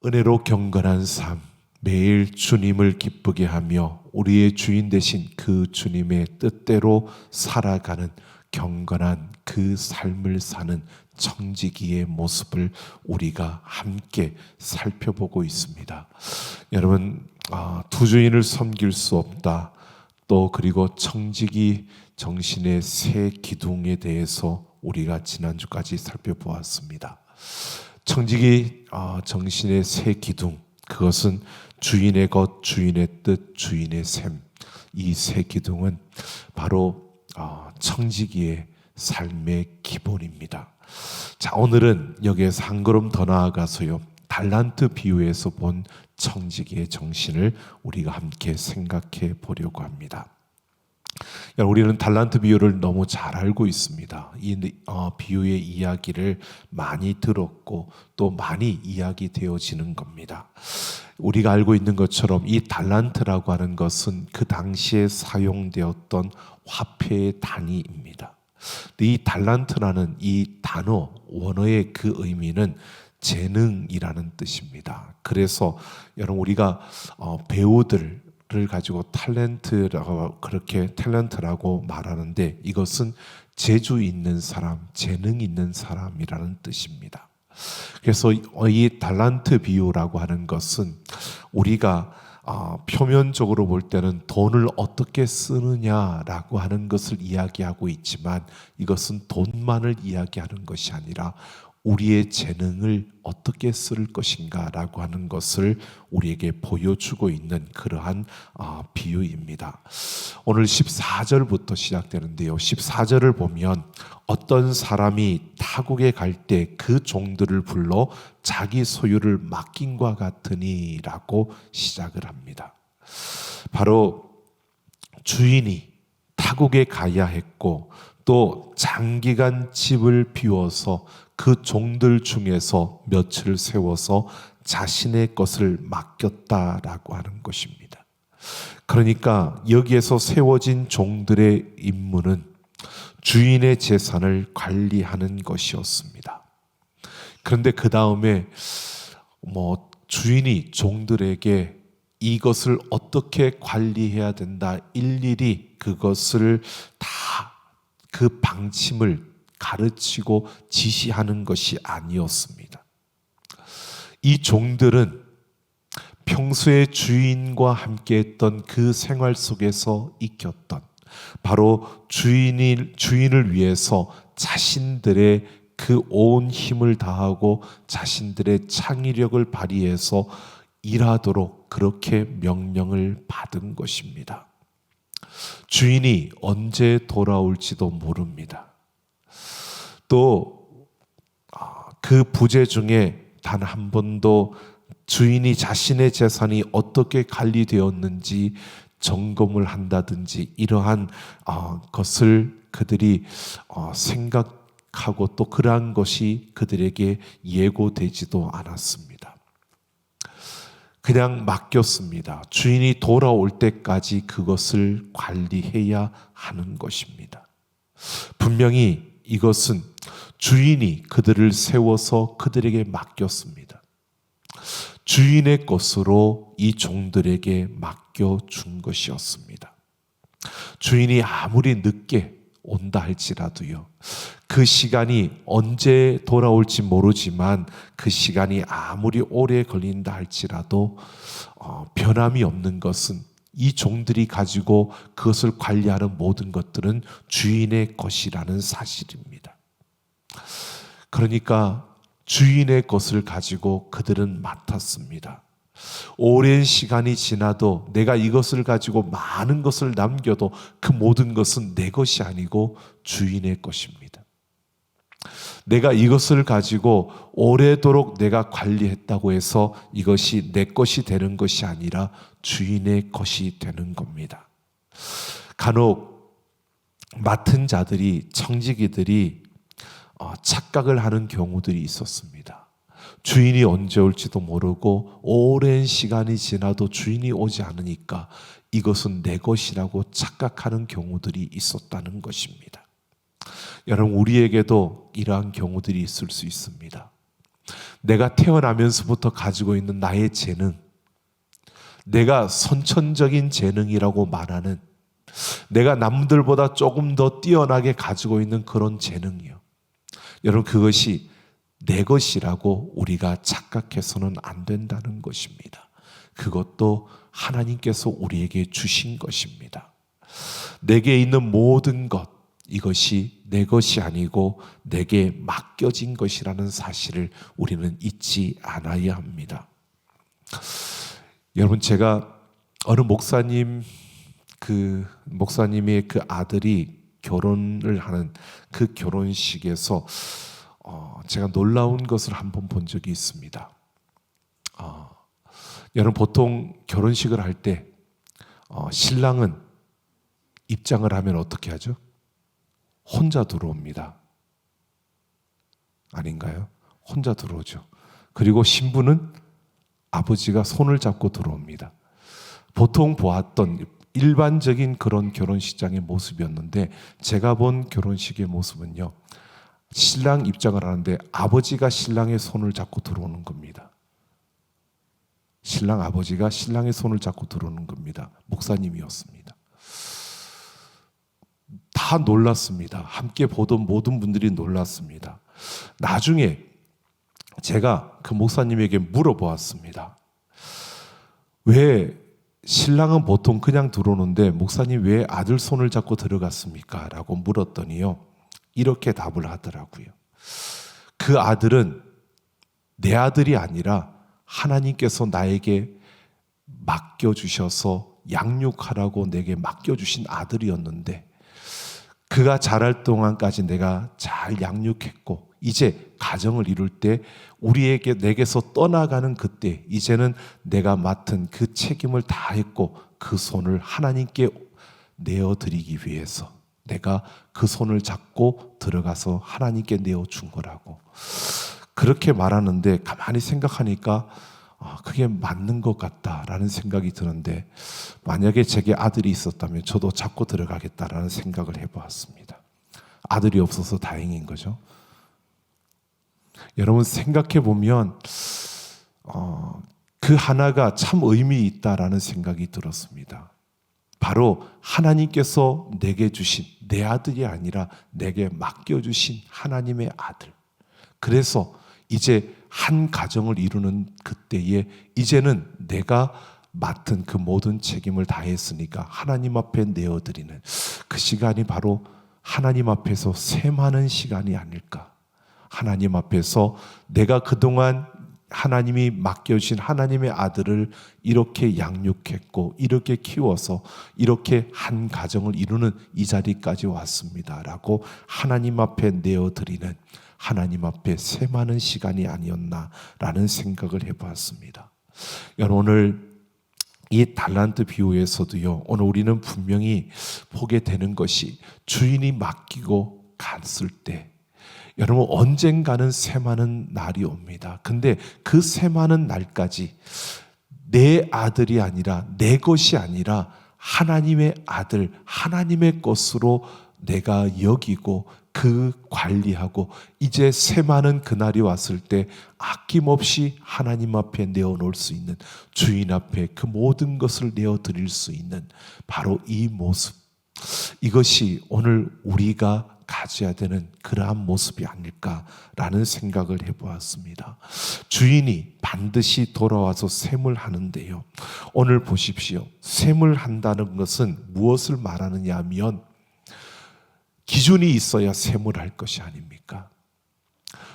은혜로 경건한 삶, 매일 주님을 기쁘게 하며 우리의 주인 되신 그 주님의 뜻대로 살아가는 경건한 그 삶을 사는 청지기의 모습을 우리가 함께 살펴보고 있습니다. 여러분, 두 주인을 섬길 수 없다. 또 그리고 청지기 정신의 세 기둥에 대해서 우리가 지난주까지 살펴보았습니다. 청지기 정신의 세 기둥, 그것은 주인의 것, 주인의 뜻, 주인의 셈. 이 세 기둥은 바로 청지기의 삶의 기본입니다. 자, 오늘은 여기에서 한 걸음 더 나아가서요, 달란트 비유에서 본 청지기의 정신을 우리가 함께 생각해 보려고 합니다. 우리는 달란트 비유를 너무 잘 알고 있습니다. 이 비유의 이야기를 많이 들었고 또 많이 이야기되어지는 겁니다. 우리가 알고 있는 것처럼 이 달란트라고 하는 것은 그 당시에 사용되었던 화폐의 단위입니다. 이 달란트라는 이 단어, 원어의 그 의미는 재능이라는 뜻입니다. 그래서 여러분, 우리가 배우들 를 가지고 탤런트라고 말하는데, 이것은 재주 있는 사람, 재능 있는 사람이라는 뜻입니다. 그래서 이 달란트 비유라고 하는 것은 우리가 표면적으로 볼 때는 돈을 어떻게 쓰느냐라고 하는 것을 이야기하고 있지만, 이것은 돈만을 이야기하는 것이 아니라 우리의 재능을 어떻게 쓸 것인가 라고 하는 것을 우리에게 보여주고 있는 그러한 비유입니다. 오늘 14절부터 시작되는데요, 14절을 보면 어떤 사람이 타국에 갈 때 그 종들을 불러 자기 소유를 맡긴과 같으니 라고 시작을 합니다. 바로 주인이 타국에 가야 했고 또 장기간 집을 비워서 그 종들 중에서 며칠 세워서 자신의 것을 맡겼다라고 하는 것입니다. 그러니까 여기에서 세워진 종들의 임무는 주인의 재산을 관리하는 것이었습니다. 그런데 그 다음에 주인이 종들에게 이것을 어떻게 관리해야 된다, 일일이 그것을 다 그 방침을 가르치고 지시하는 것이 아니었습니다. 이 종들은 평소에 주인과 함께 했던 그 생활 속에서 익혔던, 바로 주인을 위해서 자신들의 그 온 힘을 다하고 자신들의 창의력을 발휘해서 일하도록 그렇게 명령을 받은 것입니다. 주인이 언제 돌아올지도 모릅니다. 또 그 부재 중에 단 한 번도 주인이 자신의 재산이 어떻게 관리되었는지 점검을 한다든지 이러한 것을 그들이 생각하고 또 그러한 것이 그들에게 예고되지도 않았습니다. 그냥 맡겼습니다. 주인이 돌아올 때까지 그것을 관리해야 하는 것입니다. 분명히 이것은 주인이 그들을 세워서 그들에게 맡겼습니다. 주인의 것으로 이 종들에게 맡겨준 것이었습니다. 주인이 아무리 늦게 온다 할지라도요, 그 시간이 언제 돌아올지 모르지만 그 시간이 아무리 오래 걸린다 할지라도 변함이 없는 것은 이 종들이 가지고 그것을 관리하는 모든 것들은 주인의 것이라는 사실입니다. 그러니까 주인의 것을 가지고 그들은 맡았습니다. 오랜 시간이 지나도 내가 이것을 가지고 많은 것을 남겨도 그 모든 것은 내 것이 아니고 주인의 것입니다. 내가 이것을 가지고 오래도록 내가 관리했다고 해서 이것이 내 것이 되는 것이 아니라 주인의 것이 되는 겁니다. 간혹 맡은 자들이, 청지기들이 착각을 하는 경우들이 있었습니다. 주인이 언제 올지도 모르고 오랜 시간이 지나도 주인이 오지 않으니까 이것은 내 것이라고 착각하는 경우들이 있었다는 것입니다. 여러분, 우리에게도 이러한 경우들이 있을 수 있습니다. 내가 태어나면서부터 가지고 있는 나의 재능, 내가 선천적인 재능이라고 말하는, 내가 남들보다 조금 더 뛰어나게 가지고 있는 그런 재능이요. 여러분, 그것이 내 것이라고 우리가 착각해서는 안 된다는 것입니다. 그것도 하나님께서 우리에게 주신 것입니다. 내게 있는 모든 것, 이것이 내 것이 아니고 내게 맡겨진 것이라는 사실을 우리는 잊지 않아야 합니다. 여러분, 제가 어느 목사님의 그 아들이 결혼을 하는 그 결혼식에서 제가 놀라운 것을 한번 본 적이 있습니다. 여러분, 보통 결혼식을 할 때 신랑은 입장을 하면 어떻게 하죠? 혼자 들어옵니다. 아닌가요? 혼자 들어오죠. 그리고 신부는 아버지가 손을 잡고 들어옵니다. 보통 보았던 일반적인 그런 결혼식장의 모습이었는데, 제가 본 결혼식의 모습은요, 신랑 입장을 하는데 아버지가 신랑의 손을 잡고 들어오는 겁니다. 신랑 아버지가 신랑의 손을 잡고 들어오는 겁니다. 목사님이었습니다. 다 놀랐습니다. 함께 보던 모든 분들이 놀랐습니다. 나중에 제가 그 목사님에게 물어보았습니다. 왜 신랑은 보통 그냥 들어오는데 목사님 왜 아들 손을 잡고 들어갔습니까? 라고 물었더니요, 이렇게 답을 하더라고요. 그 아들은 내 아들이 아니라 하나님께서 나에게 맡겨주셔서 양육하라고 내게 맡겨주신 아들이었는데, 그가 자랄 동안까지 내가 잘 양육했고, 이제 가정을 이룰 때 내게서 떠나가는 그때 이제는 내가 맡은 그 책임을 다했고, 그 손을 하나님께 내어드리기 위해서 내가 그 손을 잡고 들어가서 하나님께 내어준 거라고 그렇게 말하는데, 가만히 생각하니까 그게 맞는 것 같다라는 생각이 드는데, 만약에 제게 아들이 있었다면 저도 잡고 들어가겠다라는 생각을 해보았습니다. 아들이 없어서 다행인 거죠. 여러분, 생각해 보면 그 하나가 참 의미 있다라는 생각이 들었습니다. 바로 하나님께서 내게 주신, 내 아들이 아니라 내게 맡겨주신 하나님의 아들. 그래서 이제 한 가정을 이루는 그때에 이제는 내가 맡은 그 모든 책임을 다했으니까 하나님 앞에 내어드리는 그 시간이 바로 하나님 앞에서 셈하는 시간이 아닐까. 하나님 앞에서 내가 그동안 하나님이 맡겨주신 하나님의 아들을 이렇게 양육했고 이렇게 키워서 이렇게 한 가정을 이루는 이 자리까지 왔습니다라고 하나님 앞에 내어드리는, 하나님 앞에 셈하는 시간이 아니었나라는 생각을 해보았습니다. 여러분, 오늘 이 달란트 비유에서도요, 오늘 우리는 분명히 보게 되는 것이 주인이 맡기고 갔을 때 여러분 언젠가는 셈하는 날이 옵니다. 근데 그 셈하는 날까지 내 아들이 아니라 내 것이 아니라 하나님의 아들, 하나님의 것으로 내가 여기고 그 관리하고 이제 셈하는 그날이 왔을 때 아낌없이 하나님 앞에 내어놓을 수 있는, 주인 앞에 그 모든 것을 내어드릴 수 있는 바로 이 모습, 이것이 오늘 우리가 가져야 되는 그러한 모습이 아닐까라는 생각을 해보았습니다. 주인이 반드시 돌아와서 셈을 하는데요, 오늘 보십시오. 셈을 한다는 것은 무엇을 말하느냐 하면 기준이 있어야 셈을 할 것이 아닙니까?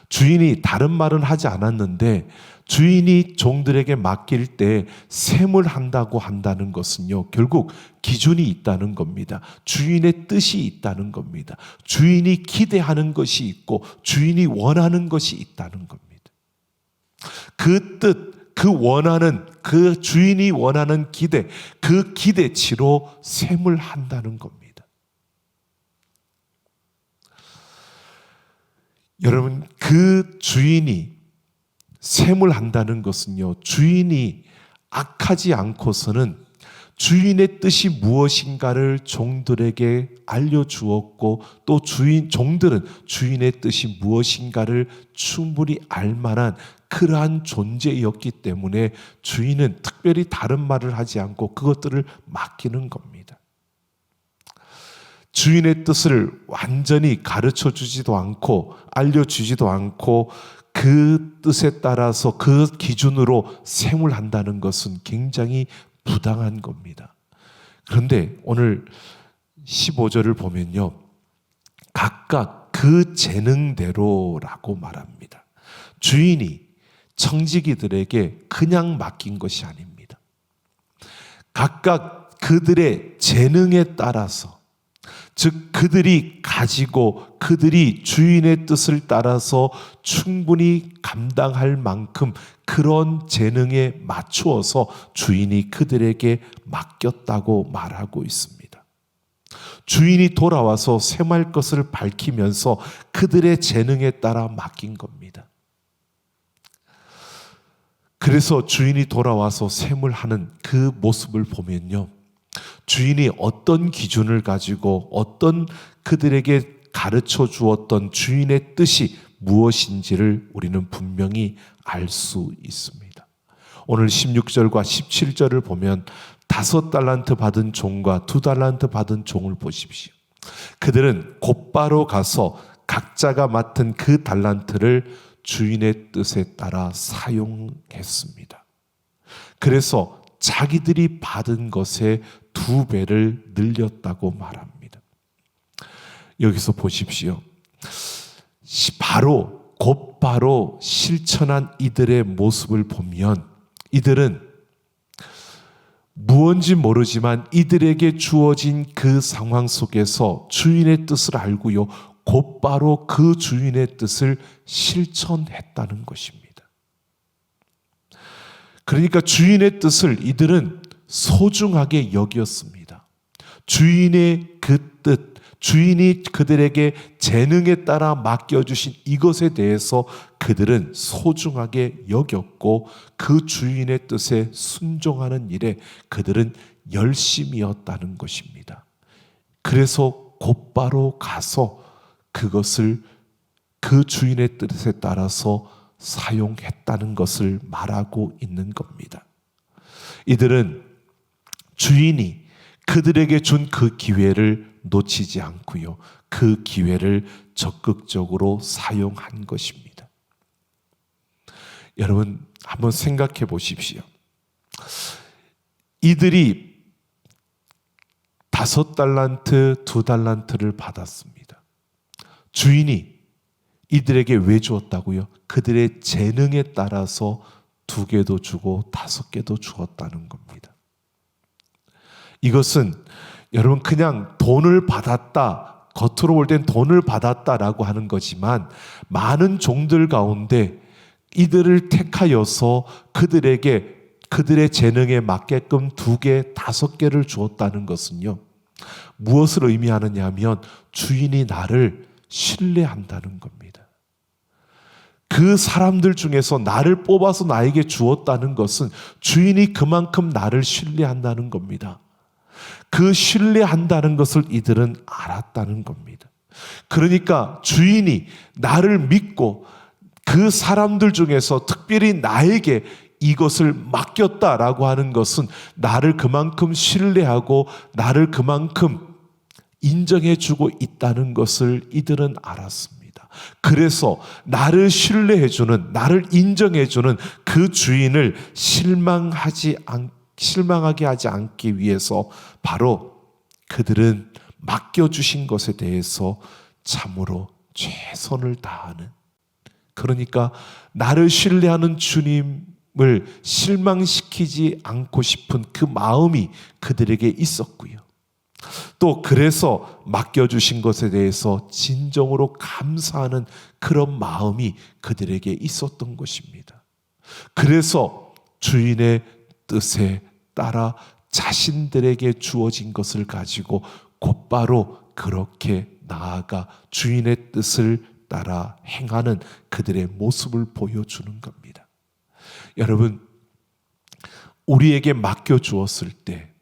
주인이 다른 말은 하지 않았는데 주인이 종들에게 맡길 때 셈을 한다고 한다는 것은요, 결국 기준이 있다는 겁니다. 주인의 뜻이 있다는 겁니다. 주인이 기대하는 것이 있고 주인이 원하는 것이 있다는 겁니다. 그 뜻, 그 원하는, 그 주인이 원하는 기대, 그 기대치로 셈을 한다는 겁니다. 여러분, 그 주인이 셈을 한다는 것은요, 주인이 악하지 않고서는 주인의 뜻이 무엇인가를 종들에게 알려주었고 또 종들은 주인의 뜻이 무엇인가를 충분히 알만한 그러한 존재였기 때문에 주인은 특별히 다른 말을 하지 않고 그것들을 맡기는 겁니다. 주인의 뜻을 완전히 가르쳐 주지도 않고 알려주지도 않고 그 뜻에 따라서 그 기준으로 생을 한다는 것은 굉장히 부당한 겁니다. 그런데 오늘 15절을 보면요, 각각 그 재능대로라고 말합니다. 주인이 청지기들에게 그냥 맡긴 것이 아닙니다. 각각 그들의 재능에 따라서, 즉 그들이 가지고 그들이 주인의 뜻을 따라서 충분히 감당할 만큼 그런 재능에 맞추어서 주인이 그들에게 맡겼다고 말하고 있습니다. 주인이 돌아와서 셈할 것을 밝히면서 그들의 재능에 따라 맡긴 겁니다. 그래서 주인이 돌아와서 셈을 하는 그 모습을 보면요, 주인이 어떤 기준을 가지고 어떤 그들에게 가르쳐 주었던 주인의 뜻이 무엇인지를 우리는 분명히 알 수 있습니다. 오늘 16절과 17절을 보면 5달란트 받은 종과 2달란트 받은 종을 보십시오. 그들은 곧바로 가서 각자가 맡은 그 달란트를 주인의 뜻에 따라 사용했습니다. 그래서 자기들이 받은 것의 2배를 늘렸다고 말합니다. 여기서 보십시오. 곧바로 실천한 이들의 모습을 보면 이들은 무언지 모르지만 이들에게 주어진 그 상황 속에서 주인의 뜻을 알고요, 곧바로 그 주인의 뜻을 실천했다는 것입니다. 그러니까 주인의 뜻을 이들은 소중하게 여겼습니다. 주인의 그 뜻, 주인이 그들에게 재능에 따라 맡겨주신 이것에 대해서 그들은 소중하게 여겼고 그 주인의 뜻에 순종하는 일에 그들은 열심이었다는 것입니다. 그래서 곧바로 가서 그것을 그 주인의 뜻에 따라서 사용했다는 것을 말하고 있는 겁니다. 이들은 주인이 그들에게 준 그 기회를 놓치지 않고요, 그 기회를 적극적으로 사용한 것입니다. 여러분 한번 생각해 보십시오. 이들이 5달란트, 2달란트를 받았습니다. 주인이 이들에게 왜 주었다고요? 그들의 재능에 따라서 2개도 주고 5개도 주었다는 겁니다. 이것은 여러분 그냥 돈을 받았다, 겉으로 볼 땐 돈을 받았다라고 하는 거지만 많은 종들 가운데 이들을 택하여서 그들에게 그들의 재능에 맞게끔 2개, 5개를 주었다는 것은요, 무엇을 의미하느냐 하면 주인이 나를 신뢰한다는 겁니다. 그 사람들 중에서 나를 뽑아서 나에게 주었다는 것은 주인이 그만큼 나를 신뢰한다는 겁니다. 그 신뢰한다는 것을 이들은 알았다는 겁니다. 그러니까 주인이 나를 믿고 그 사람들 중에서 특별히 나에게 이것을 맡겼다라고 하는 것은 나를 그만큼 신뢰하고 나를 그만큼 인정해주고 있다는 것을 이들은 알았습니다. 그래서 나를 신뢰해주는, 나를 인정해주는 그 주인을 실망하게 하지 않기 위해서 바로 그들은 맡겨주신 것에 대해서 참으로 최선을 다하는, 그러니까 나를 신뢰하는 주님을 실망시키지 않고 싶은 그 마음이 그들에게 있었고요. 또 그래서 맡겨주신 것에 대해서 진정으로 감사하는 그런 마음이 그들에게 있었던 것입니다. 그래서 주인의 뜻에 따라 자신들에게 주어진 것을 가지고 곧바로 그렇게 나아가 주인의 뜻을 따라 행하는 그들의 모습을 보여주는 겁니다. 여러분, 우리에게 맡겨주었을 때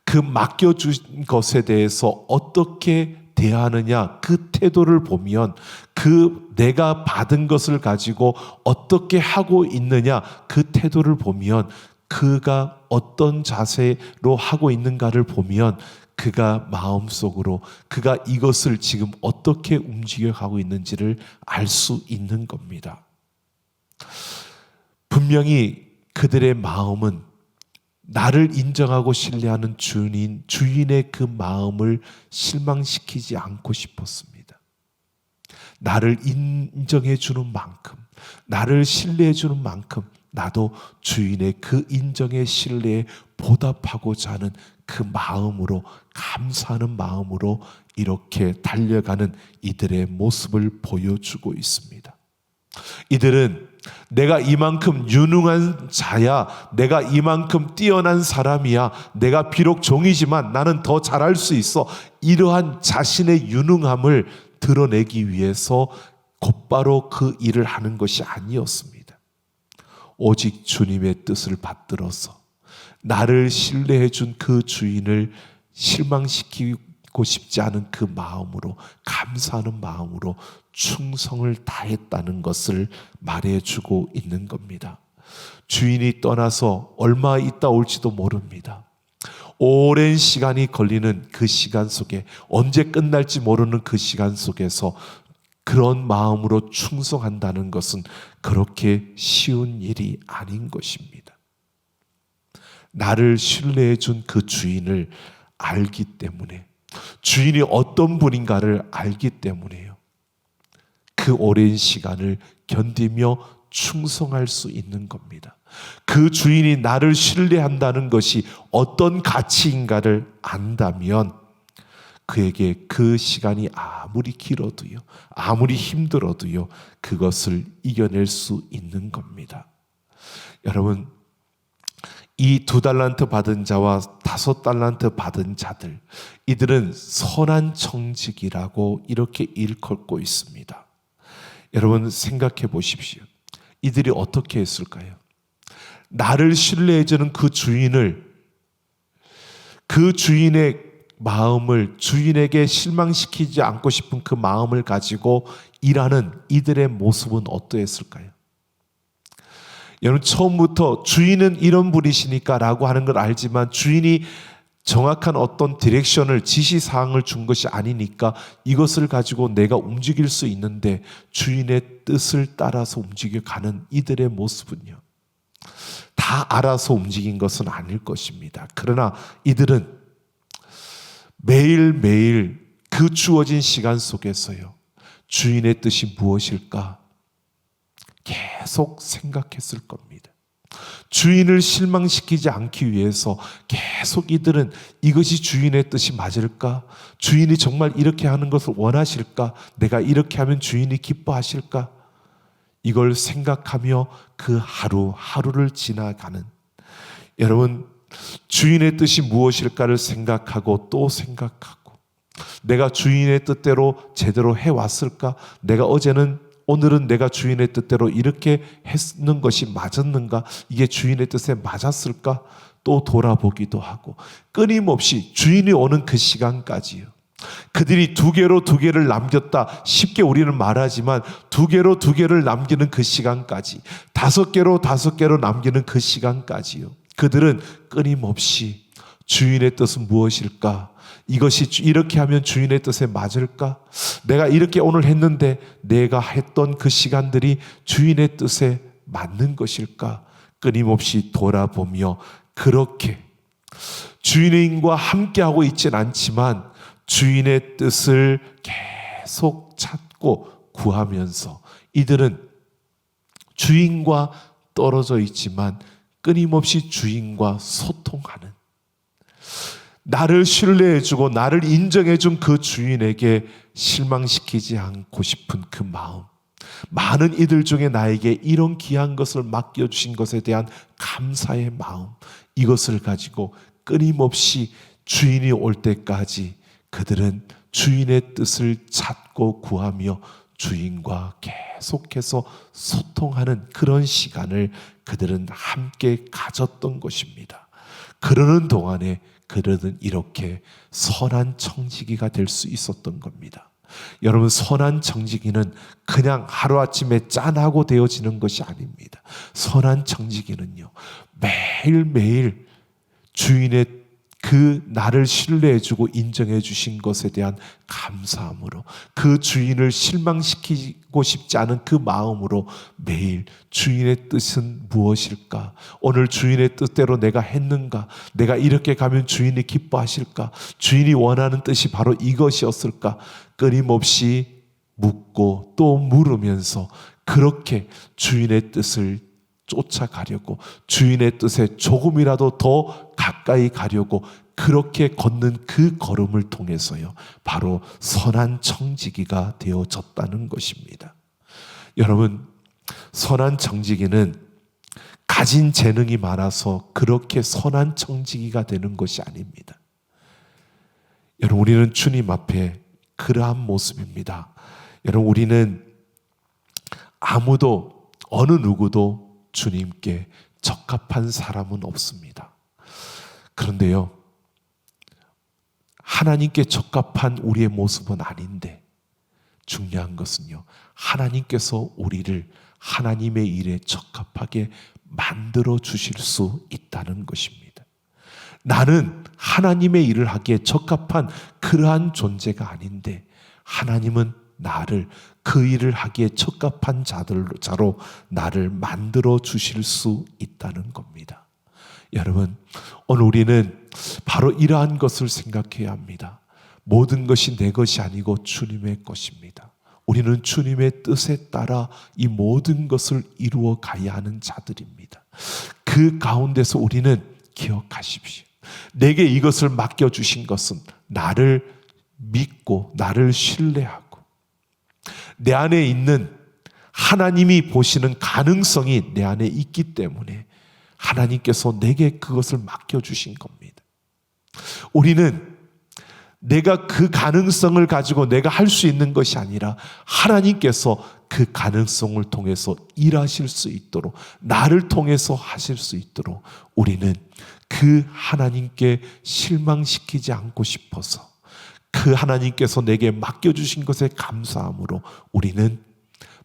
그 맡겨준 것에 대해서 어떻게 대하느냐, 그 태도를 보면, 그 내가 받은 것을 가지고 어떻게 하고 있느냐, 그 태도를 보면, 그가 어떤 자세로 하고 있는가를 보면, 그가 마음속으로 그가 이것을 지금 어떻게 움직여가고 있는지를 알 수 있는 겁니다. 분명히 그들의 마음은 나를 인정하고 신뢰하는 주인의 그 마음을 실망시키지 않고 싶었습니다. 나를 인정해 주는 만큼, 나를 신뢰해 주는 만큼 나도 주인의 그 인정의 신뢰에 보답하고자 하는 그 마음으로, 감사하는 마음으로 이렇게 달려가는 이들의 모습을 보여주고 있습니다. 이들은 내가 이만큼 유능한 자야, 내가 이만큼 뛰어난 사람이야, 내가 비록 종이지만 나는 더 잘할 수 있어, 이러한 자신의 유능함을 드러내기 위해서 곧바로 그 일을 하는 것이 아니었습니다. 오직 주님의 뜻을 받들어서 나를 신뢰해 준 그 주인을 실망시키고 싶지 않은 그 마음으로, 감사하는 마음으로 충성을 다했다는 것을 말해주고 있는 겁니다. 주인이 떠나서 얼마 있다 올지도 모릅니다. 오랜 시간이 걸리는 그 시간 속에, 언제 끝날지 모르는 그 시간 속에서 그런 마음으로 충성한다는 것은 그렇게 쉬운 일이 아닌 것입니다. 나를 신뢰해 준 그 주인을 알기 때문에, 주인이 어떤 분인가를 알기 때문에요. 그 오랜 시간을 견디며 충성할 수 있는 겁니다. 그 주인이 나를 신뢰한다는 것이 어떤 가치인가를 안다면 그에게 그 시간이 아무리 길어도요, 아무리 힘들어도요, 그것을 이겨낼 수 있는 겁니다. 여러분, 이 2달란트 받은 자와 5달란트 받은 자들, 이들은 선한 청직이라고 이렇게 일컫고 있습니다. 여러분 생각해 보십시오. 이들이 어떻게 했을까요? 나를 신뢰해주는 그 주인을, 그 주인의 마음을, 주인에게 실망시키지 않고 싶은 그 마음을 가지고 일하는 이들의 모습은 어떠했을까요? 여러분, 처음부터 주인은 이런 분이시니까 라고 하는 걸 알지만 주인이 정확한 어떤 디렉션을, 지시사항을 준 것이 아니니까 이것을 가지고 내가 움직일 수 있는데 주인의 뜻을 따라서 움직여가는 이들의 모습은요, 다 알아서 움직인 것은 아닐 것입니다. 그러나 이들은 매일매일 그 주어진 시간 속에서요, 주인의 뜻이 무엇일까 계속 생각했을 겁니다. 주인을 실망시키지 않기 위해서 계속 이들은 이것이 주인의 뜻이 맞을까? 주인이 정말 이렇게 하는 것을 원하실까? 내가 이렇게 하면 주인이 기뻐하실까? 이걸 생각하며 그 하루하루를 지나가는, 여러분, 주인의 뜻이 무엇일까를 생각하고 또 생각하고, 내가 주인의 뜻대로 제대로 해왔을까? 오늘은 내가 주인의 뜻대로 이렇게 했는 것이 맞았는가? 이게 주인의 뜻에 맞았을까? 또 돌아보기도 하고, 끊임없이 주인이 오는 그 시간까지요, 그들이 2개를 남겼다 쉽게 우리는 말하지만 2개를 남기는 그 시간까지, 5개로 남기는 그 시간까지요, 그들은 끊임없이 주인의 뜻은 무엇일까? 이것이 이렇게 하면 주인의 뜻에 맞을까? 내가 이렇게 오늘 했는데 내가 했던 그 시간들이 주인의 뜻에 맞는 것일까? 끊임없이 돌아보며 그렇게 주인과 함께하고 있진 않지만 주인의 뜻을 계속 찾고 구하면서 이들은 주인과 떨어져 있지만 끊임없이 주인과 소통하는, 나를 신뢰해주고 나를 인정해준 그 주인에게 실망시키지 않고 싶은 그 마음, 많은 이들 중에 나에게 이런 귀한 것을 맡겨주신 것에 대한 감사의 마음, 이것을 가지고 끊임없이 주인이 올 때까지 그들은 주인의 뜻을 찾고 구하며 주인과 계속해서 소통하는 그런 시간을 그들은 함께 가졌던 것입니다. 그러는 동안에 그들은 이렇게 선한 청지기가 될 수 있었던 겁니다. 여러분, 선한 청지기는 그냥 하루아침에 짠하고 되어지는 것이 아닙니다. 선한 청지기는요, 매일매일 주인의 그 나를 신뢰해주고 인정해주신 것에 대한 감사함으로, 그 주인을 실망시키고 싶지 않은 그 마음으로 매일 주인의 뜻은 무엇일까? 오늘 주인의 뜻대로 내가 했는가? 내가 이렇게 가면 주인이 기뻐하실까? 주인이 원하는 뜻이 바로 이것이었을까? 끊임없이 묻고 또 물으면서 그렇게 주인의 뜻을 쫓아가려고, 주인의 뜻에 조금이라도 더 가까이 가려고 그렇게 걷는 그 걸음을 통해서요, 바로 선한 청지기가 되어졌다는 것입니다. 여러분, 선한 청지기는 가진 재능이 많아서 그렇게 선한 청지기가 되는 것이 아닙니다. 여러분, 우리는 주님 앞에 그러한 모습입니다. 여러분, 우리는 아무도, 어느 누구도 주님께 적합한 사람은 없습니다. 그런데요, 하나님께 적합한 우리의 모습은 아닌데, 중요한 것은요, 하나님께서 우리를 하나님의 일에 적합하게 만들어 주실 수 있다는 것입니다. 나는 하나님의 일을 하기에 적합한 그러한 존재가 아닌데, 하나님은 나를 그 일을 하기에 적합한 자로 나를 만들어 주실 수 있다는 겁니다. 여러분, 오늘 우리는 바로 이러한 것을 생각해야 합니다. 모든 것이 내 것이 아니고 주님의 것입니다. 우리는 주님의 뜻에 따라 이 모든 것을 이루어 가야 하는 자들입니다. 그 가운데서 우리는 기억하십시오. 내게 이것을 맡겨주신 것은 나를 믿고 나를 신뢰하고 내 안에 있는 하나님이 보시는 가능성이 내 안에 있기 때문에 하나님께서 내게 그것을 맡겨주신 겁니다. 우리는 내가 그 가능성을 가지고 내가 할 수 있는 것이 아니라 하나님께서 그 가능성을 통해서 일하실 수 있도록, 나를 통해서 하실 수 있도록 우리는 그 하나님께 실망시키지 않고 싶어서, 그 하나님께서 내게 맡겨주신 것에 감사함으로 우리는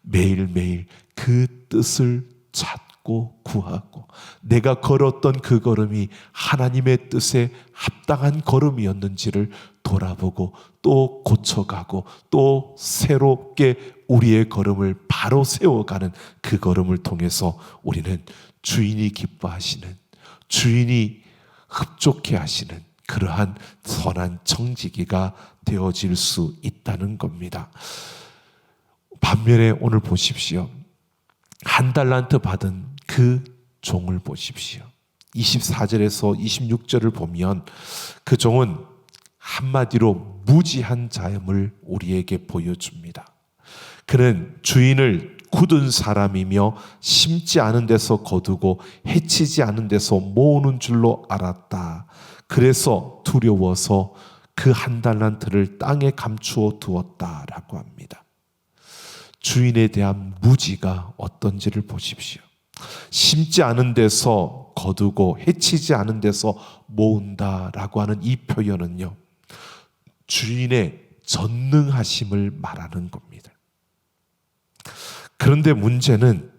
매일매일 그 뜻을 찾고 구하고, 내가 걸었던 그 걸음이 하나님의 뜻에 합당한 걸음이었는지를 돌아보고 또 고쳐가고 또 새롭게 우리의 걸음을 바로 세워가는 그 걸음을 통해서 우리는 주인이 기뻐하시는, 주인이 흡족해 하시는 그러한 선한 청지기가 되어질 수 있다는 겁니다. 반면에 오늘 보십시오. 한 달란트 받은 그 종을 보십시오. 24절에서 26절을 보면 그 종은 한마디로 무지한 자임을 우리에게 보여줍니다. 그는 주인을 굳은 사람이며 심지 않은 데서 거두고 해치지 않은 데서 모으는 줄로 알았다. 그래서 두려워서 그 한 달란트를 땅에 감추어 두었다라고 합니다. 주인에 대한 무지가 어떤지를 보십시오. 심지 않은 데서 거두고 해치지 않은 데서 모은다라고 하는 이 표현은요, 주인의 전능하심을 말하는 겁니다. 그런데 문제는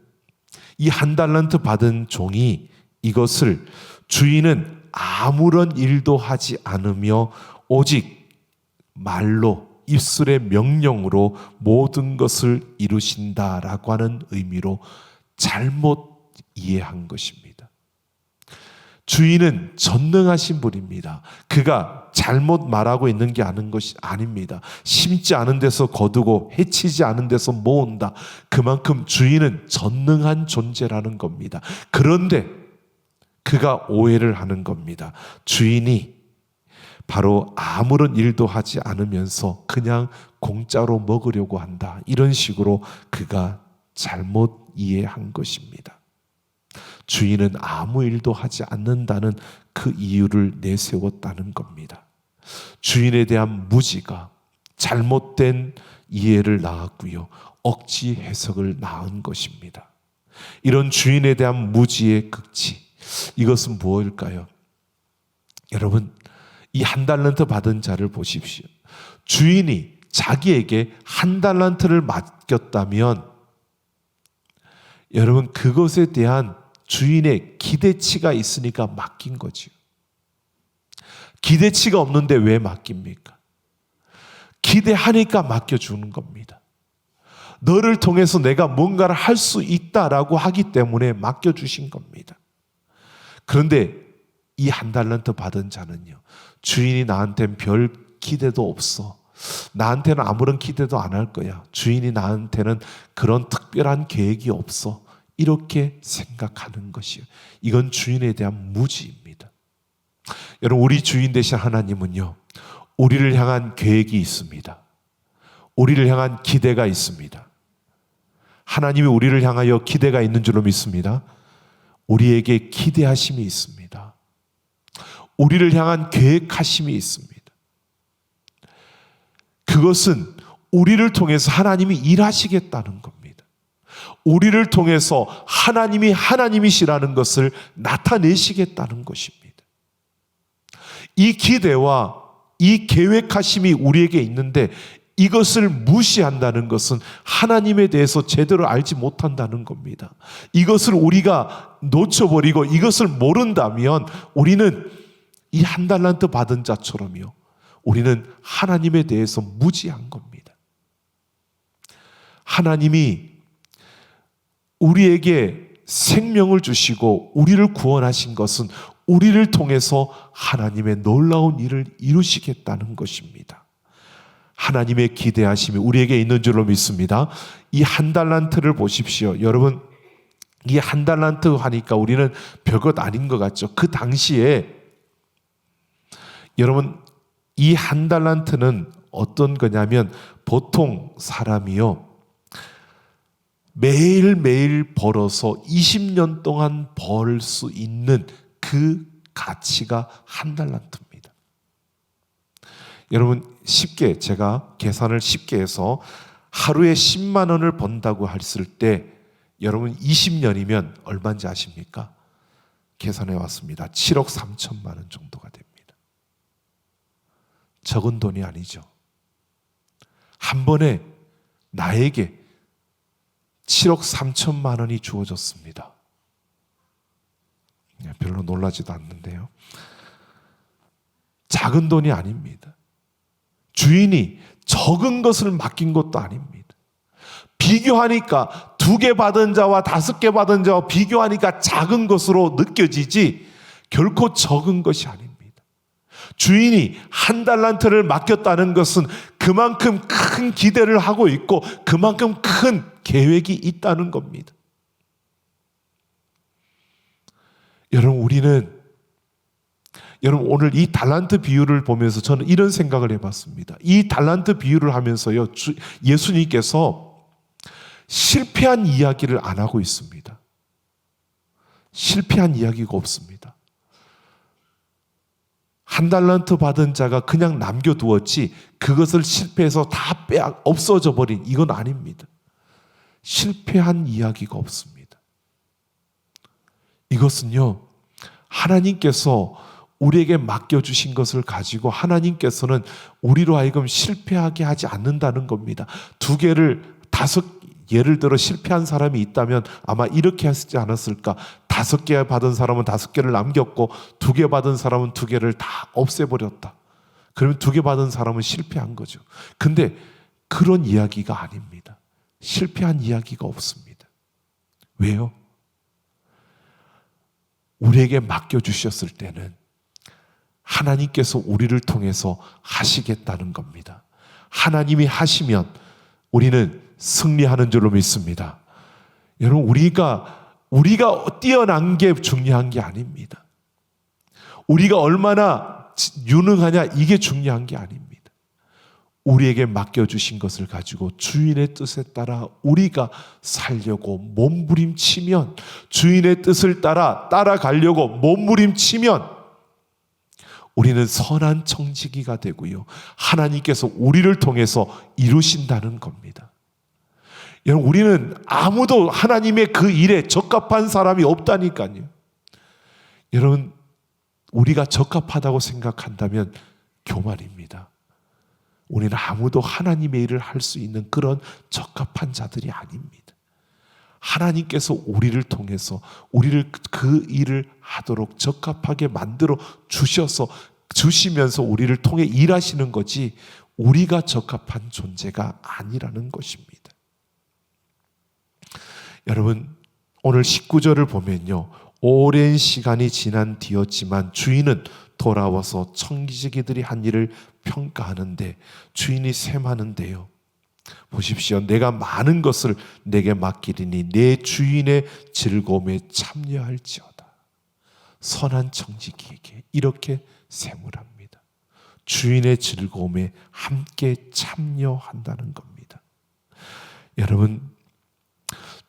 이 한 달란트 받은 종이 이것을 주인은 아무런 일도 하지 않으며 오직 말로, 입술의 명령으로 모든 것을 이루신다라고 하는 의미로 잘못 이해한 것입니다. 주인은 전능하신 분입니다. 그가 잘못 말하고 있는 게 아닙니다. 심지 않은 데서 거두고 해치지 않은 데서 모은다. 그만큼 주인은 전능한 존재라는 겁니다. 그런데 그가 오해를 하는 겁니다. 주인이 바로 아무런 일도 하지 않으면서 그냥 공짜로 먹으려고 한다, 이런 식으로 그가 잘못 이해한 것입니다. 주인은 아무 일도 하지 않는다는 그 이유를 내세웠다는 겁니다. 주인에 대한 무지가 잘못된 이해를 낳았고요, 억지 해석을 낳은 것입니다. 이런 주인에 대한 무지의 극치, 이것은 무엇일까요? 여러분, 이 한 달란트 받은 자를 보십시오. 주인이 자기에게 한 달란트를 맡겼다면 여러분 그것에 대한 주인의 기대치가 있으니까 맡긴 거지요. 기대치가 없는데 왜 맡깁니까? 기대하니까 맡겨주는 겁니다. 너를 통해서 내가 뭔가를 할 수 있다라고 하기 때문에 맡겨주신 겁니다. 그런데 이 한 달란트 받은 자는요, 주인이 나한테는 별 기대도 없어. 나한테는 아무런 기대도 안 할 거야. 주인이 나한테는 그런 특별한 계획이 없어. 이렇게 생각하는 것이요. 이건 주인에 대한 무지입니다. 여러분, 우리 주인 되신 하나님은요, 우리를 향한 계획이 있습니다. 우리를 향한 기대가 있습니다. 하나님이 우리를 향하여 기대가 있는 줄로 믿습니다. 우리에게 기대하심이 있습니다. 우리를 향한 계획하심이 있습니다. 그것은 우리를 통해서 하나님이 일하시겠다는 겁니다. 우리를 통해서 하나님이 하나님이시라는 것을 나타내시겠다는 것입니다. 이 기대와 이 계획하심이 우리에게 있는데 이것을 무시한다는 것은 하나님에 대해서 제대로 알지 못한다는 겁니다. 이것을 우리가 놓쳐버리고 이것을 모른다면 우리는 이 한 달란트 받은 자처럼요, 우리는 하나님에 대해서 무지한 겁니다. 하나님이 우리에게 생명을 주시고 우리를 구원하신 것은 우리를 통해서 하나님의 놀라운 일을 이루시겠다는 것입니다. 하나님의 기대하심이 우리에게 있는 줄로 믿습니다. 이 한 달란트를 보십시오. 여러분, 이 한 달란트 하니까 우리는 별것 아닌 것 같죠. 그 당시에 여러분, 이 한 달란트는 어떤 거냐면 보통 사람이요, 매일매일 벌어서 20년 동안 벌 수 있는 그 가치가 한 달란트입니다. 여러분, 쉽게 제가 계산을 쉽게 해서 하루에 10만 원을 번다고 했을 때 여러분 20년이면 얼마인지 아십니까? 계산해 왔습니다. 7억 3천만 원 정도가 됩니다. 적은 돈이 아니죠. 한 번에 나에게 7억 3천만 원이 주어졌습니다. 별로 놀라지도 않는데요. 작은 돈이 아닙니다. 주인이 적은 것을 맡긴 것도 아닙니다. 비교하니까 2개 받은 자와 5개 받은 자와 비교하니까 작은 것으로 느껴지지 결코 적은 것이 아닙니다. 주인이 한 달란트를 맡겼다는 것은 그만큼 큰 기대를 하고 있고 그만큼 큰 계획이 있다는 겁니다. 여러분, 여러분 오늘 이 달란트 비유를 보면서 저는 이런 생각을 해봤습니다. 이 달란트 비유를 하면서요, 예수님께서 실패한 이야기를 안 하고 있습니다. 실패한 이야기가 없습니다. 한 달란트 받은 자가 그냥 남겨두었지 그것을 실패해서 다 없어져 버린 이건 아닙니다. 실패한 이야기가 없습니다. 이것은요, 하나님께서 우리에게 맡겨주신 것을 가지고 하나님께서는 우리로 하여금 실패하게 하지 않는다는 겁니다. 예를 들어 실패한 사람이 있다면 아마 이렇게 하지 않았을까? 5개 받은 사람은 5개를 남겼고 2개 받은 사람은 2개를 다 없애버렸다. 그러면 2개 받은 사람은 실패한 거죠. 근데 그런 이야기가 아닙니다. 실패한 이야기가 없습니다. 왜요? 우리에게 맡겨주셨을 때는 하나님께서 우리를 통해서 하시겠다는 겁니다. 하나님이 하시면 우리는 승리하는 줄로 믿습니다. 여러분, 우리가 뛰어난 게 중요한 게 아닙니다. 우리가 얼마나 유능하냐 이게 중요한 게 아닙니다. 우리에게 맡겨주신 것을 가지고 주인의 뜻에 따라 우리가 살려고 몸부림치면, 주인의 뜻을 따라가려고 몸부림치면 우리는 선한 청지기가 되고요, 하나님께서 우리를 통해서 이루신다는 겁니다. 여러분, 우리는 아무도 하나님의 그 일에 적합한 사람이 없다니까요. 여러분, 우리가 적합하다고 생각한다면 교만입니다. 우리는 아무도 하나님의 일을 할 수 있는 그런 적합한 자들이 아닙니다. 하나님께서 우리를 통해서 우리를 그 일을 하도록 적합하게 만들어 주시면서 우리를 통해 일하시는 거지, 우리가 적합한 존재가 아니라는 것입니다. 여러분, 오늘 19절을 보면요, 오랜 시간이 지난 뒤였지만 주인은 돌아와서 청지기들이 한 일을 평가하는데 주인이 셈하는데요, 보십시오. 내가 많은 것을 내게 맡기리니 내 주인의 즐거움에 참여할지어다. 선한 청지기에게 이렇게 셈을 합니다. 주인의 즐거움에 함께 참여한다는 겁니다. 여러분,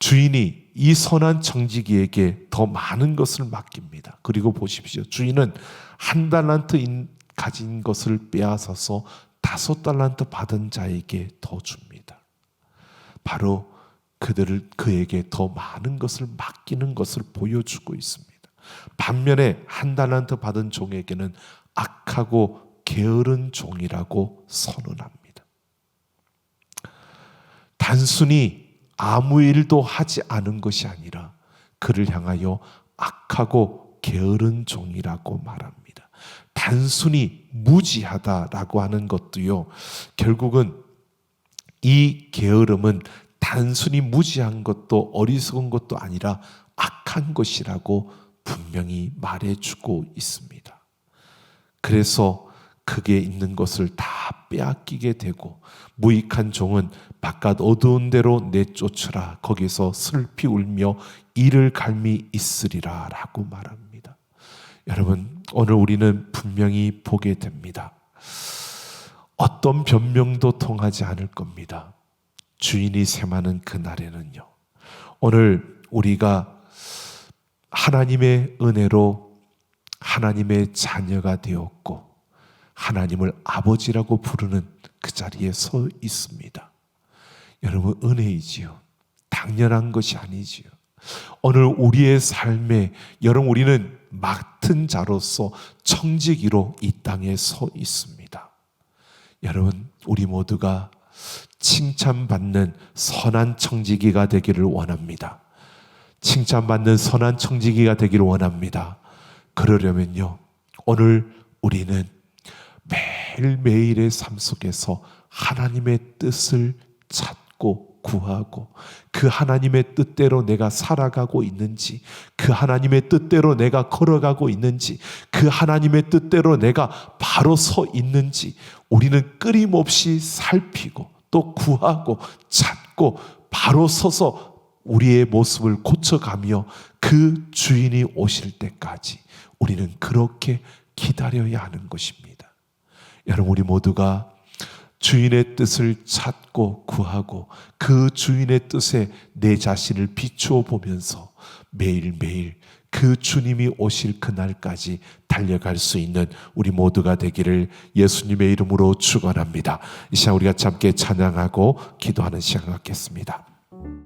주인이 이 선한 청지기에게 더 많은 것을 맡깁니다. 그리고 보십시오. 주인은 1달란트 가진 것을 빼앗아서 5달란트 받은 자에게 더 줍니다. 바로 그에게 더 많은 것을 맡기는 것을 보여주고 있습니다. 반면에 1달란트 받은 종에게는 악하고 게으른 종이라고 선언합니다. 단순히 아무 일도 하지 않은 것이 아니라 그를 향하여 악하고 게으른 종이라고 말합니다. 단순히 무지하다라고 하는 것도요, 결국은 이 게으름은 단순히 무지한 것도 어리석은 것도 아니라 악한 것이라고 분명히 말해주고 있습니다. 그래서 그게 있는 것을 다 빼앗기게 되고, 무익한 종은 바깥 어두운 데로 내쫓으라, 거기서 슬피 울며 이를 갈미 있으리라 라고 말합니다. 여러분, 오늘 우리는 분명히 보게 됩니다. 어떤 변명도 통하지 않을 겁니다. 주인이 셈하는 그날에는요, 오늘 우리가 하나님의 은혜로 하나님의 자녀가 되었고 하나님을 아버지라고 부르는 그 자리에 서 있습니다. 여러분, 은혜이지요. 당연한 것이 아니지요. 오늘 우리의 삶에 여러분, 우리는 맡은 자로서 청지기로 이 땅에 서 있습니다. 여러분, 우리 모두가 칭찬받는 선한 청지기가 되기를 원합니다. 칭찬받는 선한 청지기가 되기를 원합니다. 그러려면요, 오늘 우리는 매일매일의 삶 속에서 하나님의 뜻을 찾고 구하고, 그 하나님의 뜻대로 내가 살아가고 있는지, 그 하나님의 뜻대로 내가 걸어가고 있는지, 그 하나님의 뜻대로 내가 바로 서 있는지 우리는 끊임없이 살피고 또 구하고 찾고 바로 서서 우리의 모습을 고쳐가며 그 주인이 오실 때까지 우리는 그렇게 기다려야 하는 것입니다. 여러분, 우리 모두가 주인의 뜻을 찾고 구하고 그 주인의 뜻에 내 자신을 비추어 보면서 매일매일 그 주님이 오실 그날까지 달려갈 수 있는 우리 모두가 되기를 예수님의 이름으로 축원합니다. 이 시간 우리가 함께 찬양하고 기도하는 시간 갖겠습니다.